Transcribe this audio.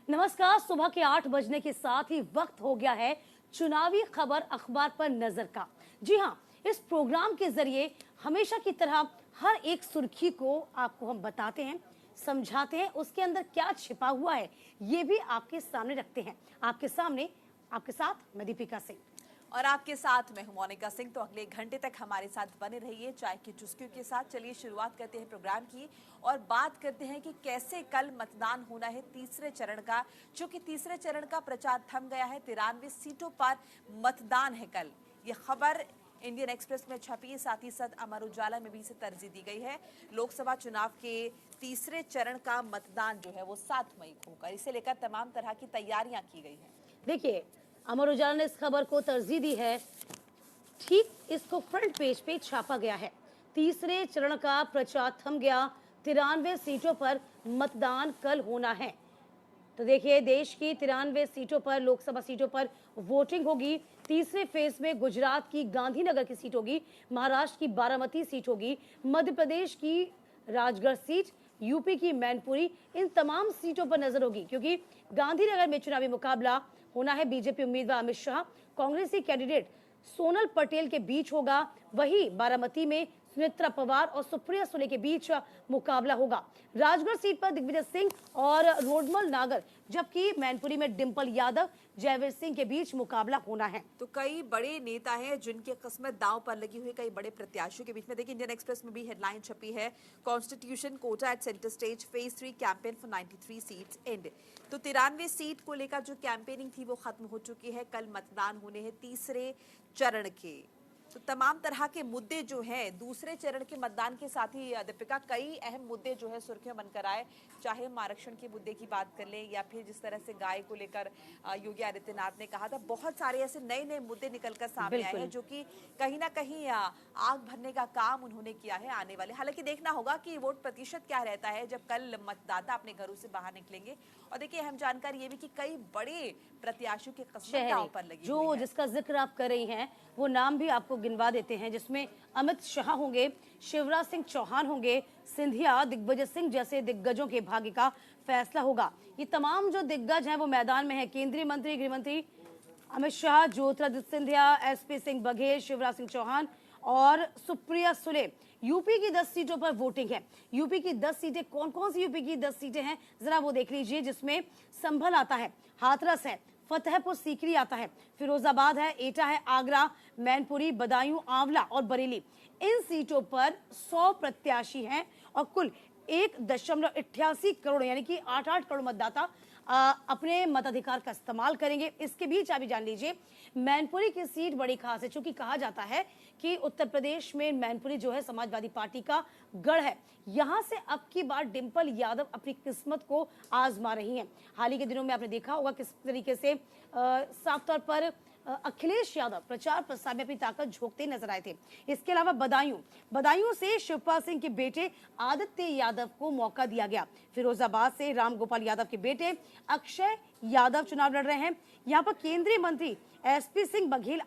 नमस्कार। सुबह के 8 बजने के साथ ही वक्त हो गया है चुनावी खबर अखबार पर नजर का। जी हाँ, इस प्रोग्राम के जरिए हमेशा की तरह हर एक सुर्खी को आपको हम बताते हैं, समझाते हैं, उसके अंदर क्या छिपा हुआ है ये भी आपके सामने रखते हैं। आपके सामने, आपके साथ मैं दीपिका सिंह और आपके साथ मैं हूं मोनिका सिंह। तो अगले घंटे तक हमारे साथ बने रहिए चाय की चुस्कियों के साथ। चलिए शुरुआत करते हैं प्रोग्राम की और बात करते हैं कि कैसे कल मतदान होना है तीसरे चरण का। चूंकि तीसरे चरण का प्रचार थम गया है, 93 सीटों पर मतदान है कल। ये खबर इंडियन एक्सप्रेस में छपी है, साथ ही साथ अमर उजाला में भी इसे तरजीह दी गई है। लोकसभा चुनाव के तीसरे चरण का मतदान जो है वो 7 मई को होगा। इसे लेकर तमाम तरह की तैयारियां की गई है। देखिए, अमर उजाला ने इस खबर को तरजीह दी है, ठीक इसको फ्रंट पेज पे छापा गया है। तीसरे चरण का प्रचार थम गया, 93 सीटों पर मतदान कल होना है। तो देखिए, देश की 93 सीटों पर, लोकसभा सीटों पर वोटिंग होगी। तीसरे फेज में गुजरात की गांधीनगर की सीट होगी, महाराष्ट्र की बारामती सीट होगी, मध्य प्रदेश की राजगढ़ सीट, यूपी की मैनपुरी, इन तमाम सीटों पर नजर होगी। क्योंकि गांधीनगर में चुनावी मुकाबला होना है बीजेपी उम्मीदवार अमित शाह, कांग्रेसी कैंडिडेट सोनल पटेल के बीच होगा। वही बारामती में सुनेत्रा पवार और सुप्रिया सुले के बीच मुकाबला होगा। राजगढ़ सीट पर दिग्विजय सिंह और रोडमल नागर, जबकि मैनपुरी में डिंपल यादव, जयवीर सिंह के बीच मुकाबला होना है। तो कई बड़े नेता हैं जिनकी किस्मत दांव पर लगी हुई, कई बड़े प्रत्याशियों के बीच में। देखिए, इंडियन एक्सप्रेस में भी हेडलाइन छपी है, constitution quota at centre stage, phase 3 campaign for 93 seats and. तो 93 सीट को लेकर जो कैंपेनिंग थी वो खत्म हो चुकी है। कल मतदान होने हैं तीसरे चरण के। तो तमाम तरह के मुद्दे जो हैं दूसरे चरण के मतदान के साथ ही दीपिका, कई अहम मुद्दे जो है सुर्खियों बनकर आए। चाहे हम आरक्षण के मुद्दे की बात कर लें या फिर जिस तरह से गाय को लेकर योगी आदित्यनाथ ने कहा था, बहुत सारे ऐसे नए नए मुद्दे निकलकर सामने आए हैं जो कि कहीं ना कहीं आग भरने का काम उन्होंने किया है आने वाले। हालांकि देखना होगा कि वोट प्रतिशत क्या रहता है जब कल मतदाता अपने घरों से बाहर निकलेंगे। और देखिए, अहम जानकारी ये भी कि कई बड़े प्रत्याशियों की किस्मत दांव पर लगी जो हुई है। जिसका जिक्र आप कर रही हैं वो नाम भी आपको गिनवा देते हैं, जिसमें अमित शाह होंगे, शिवराज सिंह चौहान होंगे, सिंधिया, दिग्विजय सिंह जैसे दिग्गजों के भाग्य का फैसला होगा। ये तमाम जो दिग्गज हैं वो मैदान में है। केंद्रीय मंत्री, गृह मंत्री अमित शाह, ज्योतिरादित्य सिंधिया, एसपी सिंह बघेल, शिवराज सिंह चौहान और सुप्रिया सुले। यूपी की 10 सीटों पर वोटिंग है। यूपी की 10 सीटें कौन कौन सी यूपी की 10 सीटें हैं जरा वो देख लीजिए, जिसमें संभल आता है, हाथरस है, फतेहपुर सीकरी आता है, फिरोजाबाद है, एटा है, आगरा, मैनपुरी, बदायूं, आंवला और बरेली। इन सीटों पर 100 प्रत्याशी हैं और कुल 1.88 करोड़ यानी कि 8-8 करोड़ मतदाता अपने मताधिकार का इस्तेमाल करेंगे। इसके बीच अभी जान लीजिए, मैनपुरी की सीट बड़ी खास है, क्योंकि कहा जाता है कि उत्तर प्रदेश में मैनपुरी जो है समाजवादी पार्टी का गढ़ है। यहां से अब की बार डिंपल यादव अपनी किस्मत को आजमा रही हैं। हाल ही के दिनों में आपने देखा होगा किस तरीके से साफ तौर पर अखिलेश यादव प्रचार प्रसार में अपनी ताकत झोंकते नजर आए थे। इसके अलावा बदायूं से शिवपाल सिंह के बेटे आदित्य यादव को मौका दिया गया। फिरोजाबाद से रामगोपाल यादव के बेटे अक्षय यादव चुनाव लड़ रहे हैं। यहाँ पर केंद्रीय मंत्री एसपी सिंह बघेल